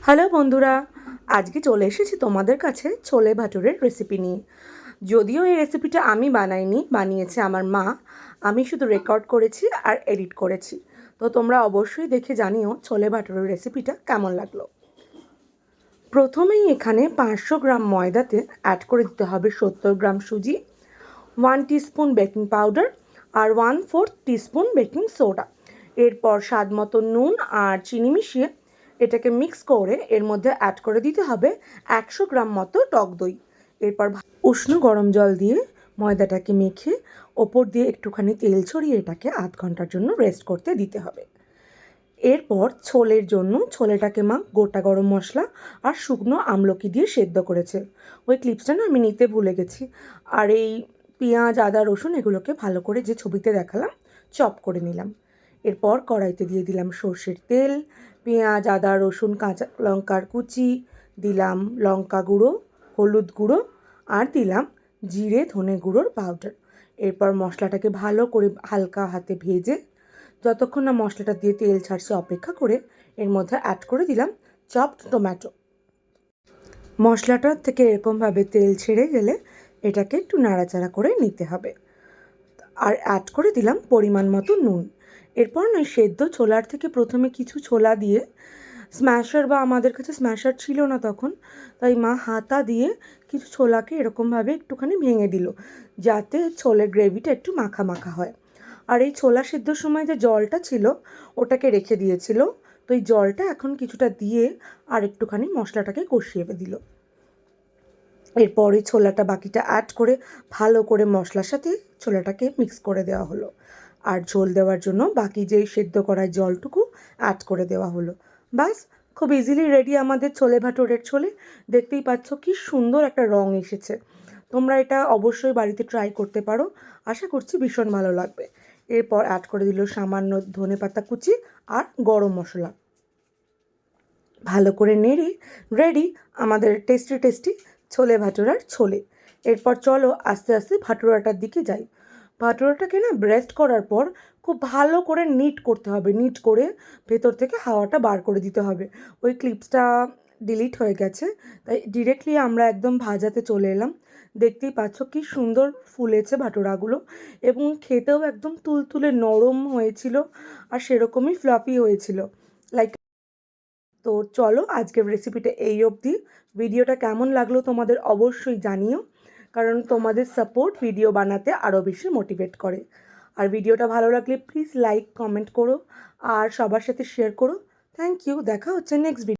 Hello বন্ধুরা, আজকে চলে এসেছি তোমাদের কাছে ছোলে ভাটুরের রেসিপি নিয়ে। যদিও এই রেসিপিটা আমি বানাইনি, বানিয়েছে আমার মা। আমি শুধু রেকর্ড করেছি আর এডিট করেছি। তো তোমরা অবশ্যই দেখে জানিও ছোলে ভাটুরের রেসিপিটা কেমন লাগলো। প্রথমেই এখানে 500 গ্রাম ময়দাতে অ্যাড করে দিতে হবে 70 গ্রাম সুজি, 1 টিস্পুন বেকিং পাউডার আর 1/4 টিস্পুন বেকিং সোডা। এরপর স্বাদ মতো নুন আর চিনি মিশিয়ে এটাকে মিক্স করে এর মধ্যে অ্যাড করে দিতে হবে 100 গ্রাম মতো টক দই। এরপর উষ্ণ গরম জল দিয়ে ময়দাটাকে মেখে ওপর দিয়ে একটুখানি তেল ছড়িয়ে এটাকে আধ ঘন্টার জন্য রেস্ট করতে দিতে হবে। এরপর ছোলের জন্য ছোলেটাকে মা গোটা গরম মশলা আর শুকনো আমলকি দিয়ে সেদ্ধ করেছে। ওই ক্লিপসটা না আমি নিতে ভুলে গেছি। আর এই পেঁয়াজ, আদা, রসুন এগুলোকে ভালো করে যে ছবিতে দেখালাম চপ করে নিলাম। এরপর কড়াইতে দিয়ে দিলাম সর্ষের তেল, পেঁয়াজ, আদা, রসুন, কাঁচা লঙ্কার কুচি, দিলাম লঙ্কা গুঁড়ো, হলুদ গুঁড়ো আর দিলাম জিরে ধনে গুঁড়োর পাউডার। এরপর মশলাটাকে ভালো করে হালকা হাতে ভেজে যতক্ষণ না মশলাটা দিয়ে তেল ছাড়ছে অপেক্ষা করে এর মধ্যে অ্যাড করে দিলাম চপড টমেটো। মশলাটার থেকে এরকমভাবে তেল ছেড়ে গেলে এটাকে একটু নাড়াচাড়া করে নিতে হবে। আর অ্যাড করে দিলাম পরিমাণ মতো নুন। এরপর নয় সেদ্ধ ছোলার থেকে প্রথমে কিছু ছোলা দিয়ে স্ম্যাশার, বা আমাদের কাছে স্ম্যাশার ছিল না তখন, তাই মা হাতা দিয়ে কিছু ছোলাকে এরকমভাবে একটুখানি ভেঙে দিল, যাতে ছোলের গ্রেভিটা একটু মাখা মাখা হয়। আর এই ছোলা সেদ্ধর সময় যে জলটা ছিল ওটাকে রেখে দিয়েছিল, তো এই জলটা এখন কিছুটা দিয়ে আর একটুখানি মশলাটাকে কষিয়ে দিল। এরপরে ছোলাটা বাকিটা অ্যাড করে ভালো করে মশলার সাথে ছোলাটাকে মিক্স করে দেওয়া হলো। আর ঝোল দেওয়ার জন্য বাকি যেই সেদ্ধ করা জলটুকু অ্যাড করে দেওয়া হলো। বাস, খুব ইজিলি রেডি আমাদের ছোলে ভাটুরের ছোলে। দেখতেই পাচ্ছ কি সুন্দর একটা রং এসেছে। তোমরা এটা অবশ্যই বাড়িতে ট্রাই করতে পারো, আশা করছি ভীষণ ভালো লাগবে। এরপর অ্যাড করে দিল সামান্য ধনেপাতা কুচি আর গরম মশলা। ভালো করে নেড়ে রেডি আমাদের টেস্টি টেস্টি ছোলে ভাটুরার ছোলে। এরপর চলো আস্তে আস্তে ভাটুরাটার দিকে যাই। ভাটুরাটাকে না ব্রেস্ট করার পর খুব ভালো করে নিট করতে হবে, নিট করে ভেতর থেকে হাওয়াটা বার করে দিতে হবে। ওই ক্লিপসটা ডিলিট হয়ে গেছে, তাই ডিরেক্টলি আমরা একদম ভাজাতে চলে এলাম। দেখতেই পাচ্ছ কি সুন্দর ফুলেছে ভাটুরাগুলো, এবং খেতেও একদম তুলতুলে নরম হয়েছিল আর সেরকমই ফ্লাফি হয়েছিল। লাইক, তো চলো আজকের রেসিপিটা এই অবধি। ভিডিওটা কেমন লাগলো তোমাদের অবশ্যই জানিও, কারণ তোমাদের সাপোর্ট ভিডিও বানাতে আরও বেশি মোটিভেট করে। আর ভিডিওটা ভালো লাগলে প্লিজ লাইক কমেন্ট করো আর সবার সাথে শেয়ার করো। থ্যাংক ইউ, দেখা হচ্ছে নেক্সট ভিডিও।